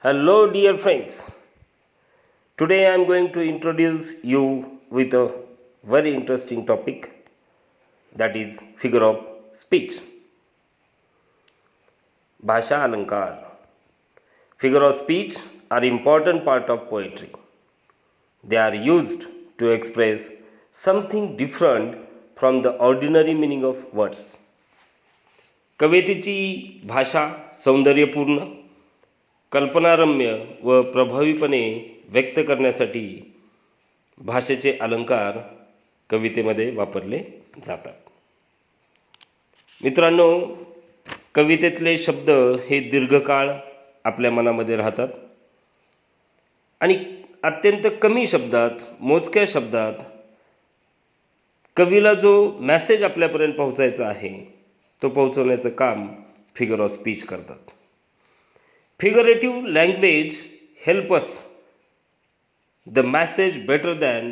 Hello, dear friends. Today I am going to introduce you with a very interesting topic, that is figure of speech. Bhasha Alankar. Figure of speech are important part of poetry. They are used to express something different from the ordinary meaning of words. कवितेची भाषा सौंदर्यपूर्ण, कल्पनारम्य व प्रभावीपणे व्यक्त करण्यासाठी भाषेचे अलंकार कवितेमध्ये वापरले जातात. मित्रांनो, कवितेतले शब्द हे दीर्घकाळ आपल्या मनामध्ये राहतात आणि अत्यंत कमी शब्दात, मोजक्या शब्दात कवीला जो मेसेज आपल्यापर्यंत पोहोचायचा आहे तो पोहोचवण्याचं काम फिगर ऑफ स्पीच करतात. Figurative language help us the message better than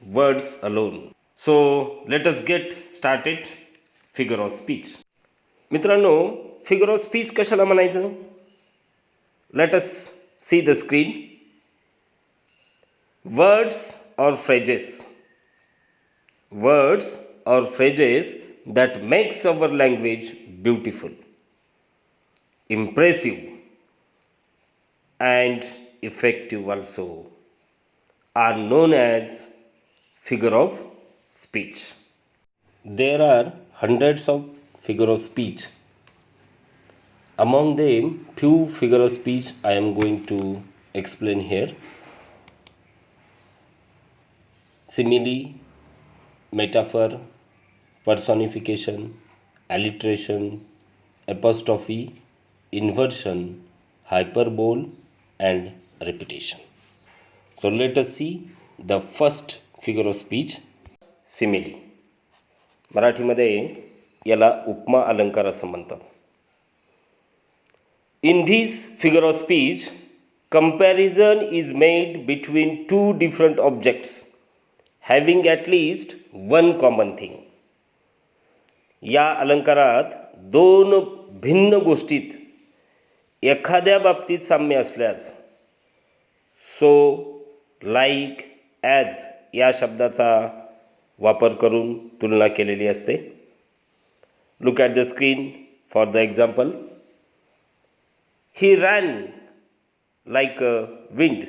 words alone. So let us get started figure of speech. मित्रांनो, फिगर ऑफ स्पीच कशाला म्हणायचं? Let us see the screen. Words और phrases that makes our language beautiful, impressive and effective also are known as figure of speech. There are hundreds of figure of speech. Among them, few figure of speech I am going to explain here. Simile, metaphor, personification, alliteration, apostrophe, inversion, hyperbole and repetition. So let us see the first figure of speech, simile. मराठीमध्ये याला उपमा अलंकार असं म्हणतात. In this figure of speech, comparison is made between two different objects having at least one common thing. या अलंकारात दोन भिन्न गोष्टीत एखाद्या बाबतीत साम्य असल्यास सो, लाईक, ॲज या शब्दाचा वापर करून तुलना केलेली असते. Look at the screen for the example. He ran like a wind.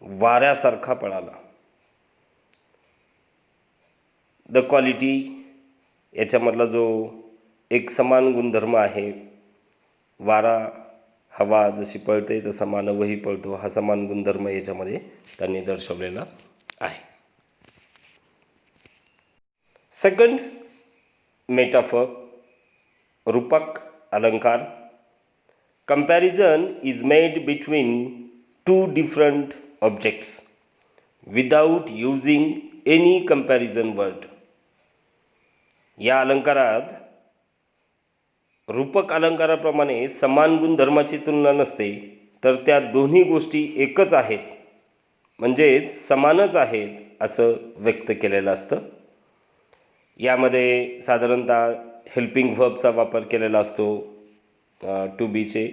वाऱ्यासारखा पळाला. द क्वालिटी याच्यामधला जो एक समान गुणधर्म आहे, वारा हवा जशी पळते तसा मानवही पळतो, हा समान गुणधर्म याच्यामध्ये त्यांनी दर्शवलेला आहे. सेकंड, मेटाफर, रूपक अलंकार. Comparison is made between two different objects without using any comparison word. या अलंकारात रूपक अलंकाराप्रमाणे समान गुणधर्माची तुलना नसते, तर त्या दोन्ही गोष्टी एकच आहेत म्हणजेच समानच आहेत असं व्यक्त केलेलं असतं. यामध्ये साधारणतः हेल्पिंग व्हर्बचा वापर केलेला असतो. टू बीचे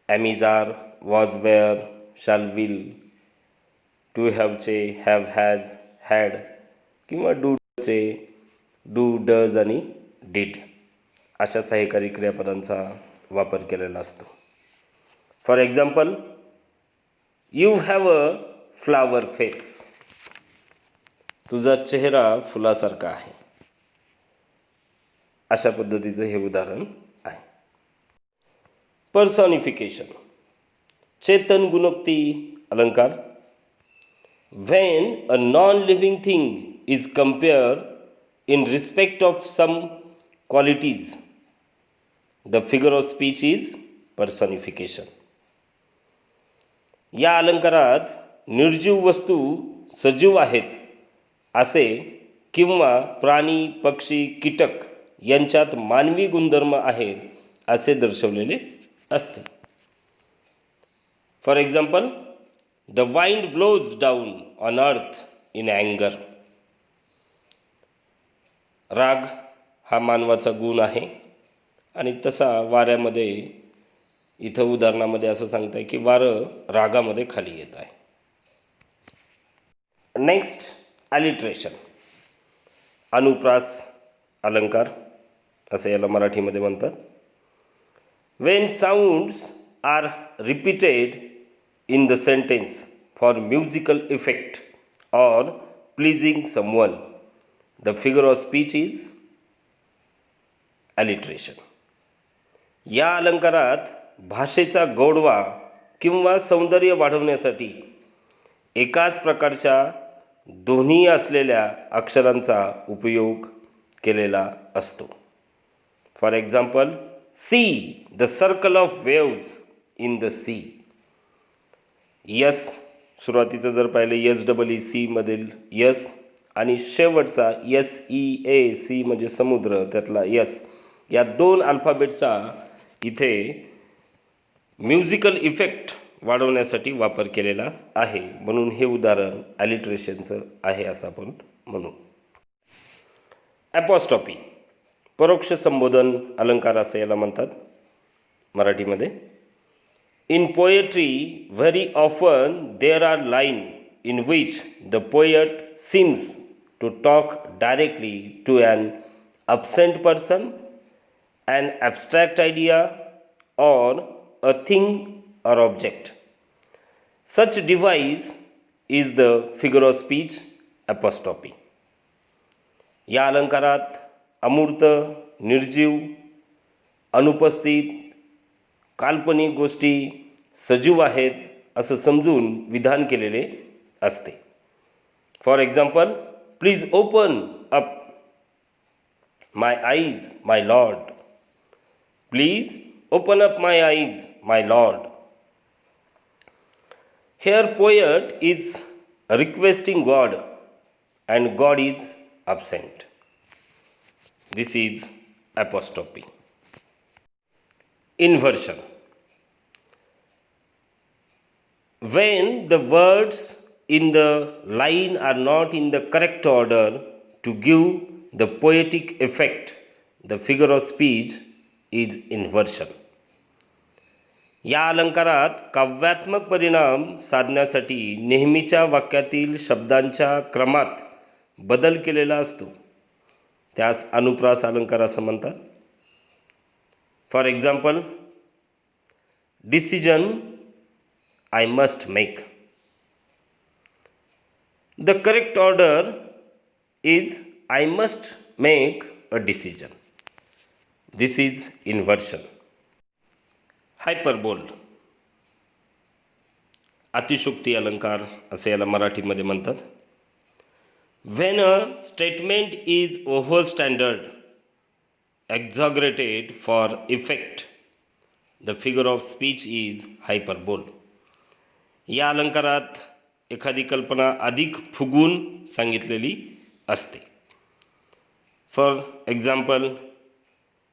am, are, was, were, shall, will. To हॅवचे हॅव, हॅज, हॅड किंवा डूचे डू, डज आणि डिड अशा सहाय्यकारी क्रियापदांचा वापर केलेला असतो. For example, you have a flower face. तुझा चेहरा फुलासारखा आहे. अशा पद्धतीचं हे उदाहरण आहे. पर्सॉनिफिकेशन, चेतन गुणोक्ती अलंकार. When a non-living thing is compared in respect of some qualities, the figure of speech is personification. या अलंकारात निर्जीव वस्तू सजीव आहेत असे किंवा प्राणी, पक्षी, कीटक यांच्यात मानवी गुणधर्म आहेत असे दर्शवलेले असते. For example, The wind blows down on earth in anger. राग हा मानवाचा गुण आहे आणि तसा वाऱ्यामध्ये इथं उदाहरणामध्ये असं सांगताय की वारं रागामध्ये खाली येत आहे. नेक्स्ट, ॲलिट्रेशन, अनुप्रास अलंकार असं याला मराठीमध्ये म्हणतात. When sounds are repeated in the sentence for musical effect or pleasing someone, the figure of speech is alliteration. या अलंकारात भाषेचा गोडवा किंवा सौंदर्य वाढवण्यासाठी एकाच प्रकारच्या दोन्ही असलेल्या अक्षरांचा उपयोग केलेला असतो. For example, see the circle of waves in the sea. Yes सुरुवातीचं जर पाहिलं SEEC मधील यस आणि शेवटचा SEAC म्हणजे समुद्र त्यातला यस, या दोन अल्फाबेटचा इथे म्युझिकल इफेक्ट वाढवण्यासाठी वापर केलेला आहे. म्हणून हे उदाहरण ॲलिट्रेशनचं आहे असं आपण म्हणू. ॲपॉस्ट्रॉफी, परोक्ष संबोधन अलंकार असं याला म्हणतात मराठीमध्ये. In poetry very often there are line in which the poet seems to talk directly to an absent person, an abstract idea, or a thing or object. Such device is the figure of speech apostrophe. या अलंकारात अमूर्त, निर्जीव, अनुपस्थित, काल्पनिक गोष्टी सजीव आहेत असं समजून विधान केलेले असते. For example, please open up my eyes, my lord. Please open up my eyes, my lord. Here poet is requesting God and God is absent. This is apostrophe. Inversion. When the words in the line are not in the correct order to give the poetic effect, the figure of speech is inversion. या अलंकारात काव्यात्मक परिणाम साधण्यासाठी नेहमीच्या वाक्यातील शब्दांच्या क्रमात बदल केलेला असतो. त्यास अनुप्रास अलंकार असं म्हणतात. For example, decision I must make. The correct order is I must make a decision. This is inversion. Hyperbole, अतिशयोक्ती अलंकार असे याला मराठीमध्ये म्हणतात. When a statement is overstandard, exaggerated for effect, the figure of speech is hyperbole. या अलंकारात एखादी कल्पना अधिक फुगून सांगितलेली असते. For example,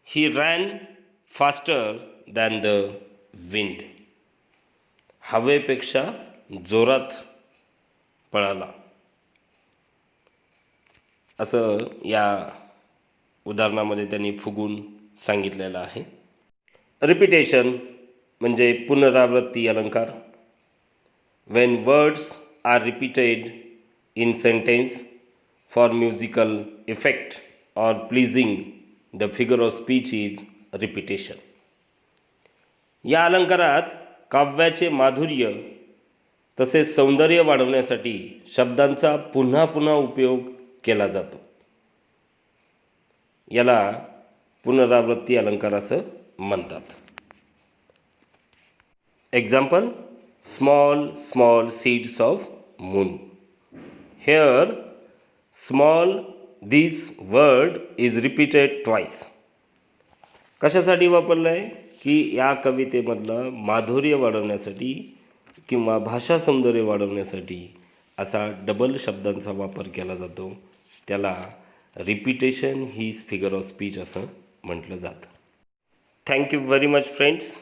he ran faster than the wind. हवेपेक्षा जोरात पळाला असं या उदाहरणामध्ये त्यांनी फुगून सांगितलेलं आहे. रिपिटेशन म्हणजे पुनरावृत्ती अलंकार. When words are repeated in sentence for musical effect or pleasing, the figure of speech is repetition. या अलंकारात काव्याचे माधुर्य तसेच सौंदर्य वाढवण्यासाठी शब्दांचा पुन्हा पुन्हा उपयोग केला जातो. याला पुनरावृत्ती अलंकार असं म्हणतात. Example, small small seeds of moon. Hair small this word is repeated twice. कशासाठी वापरलं आहे की या कवितेमधलं माधुर्य वाढवण्यासाठी किंवा भाषा सौंदर्य वाढवण्यासाठी असा डबल शब्दांचा वापर केला जातो. त्याला repetition he figure of speech असं म्हटलं जातं. Thank you very much friends.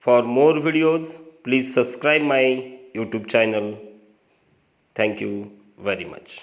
For more videos please subscribe my YouTube channel. Thank you very much.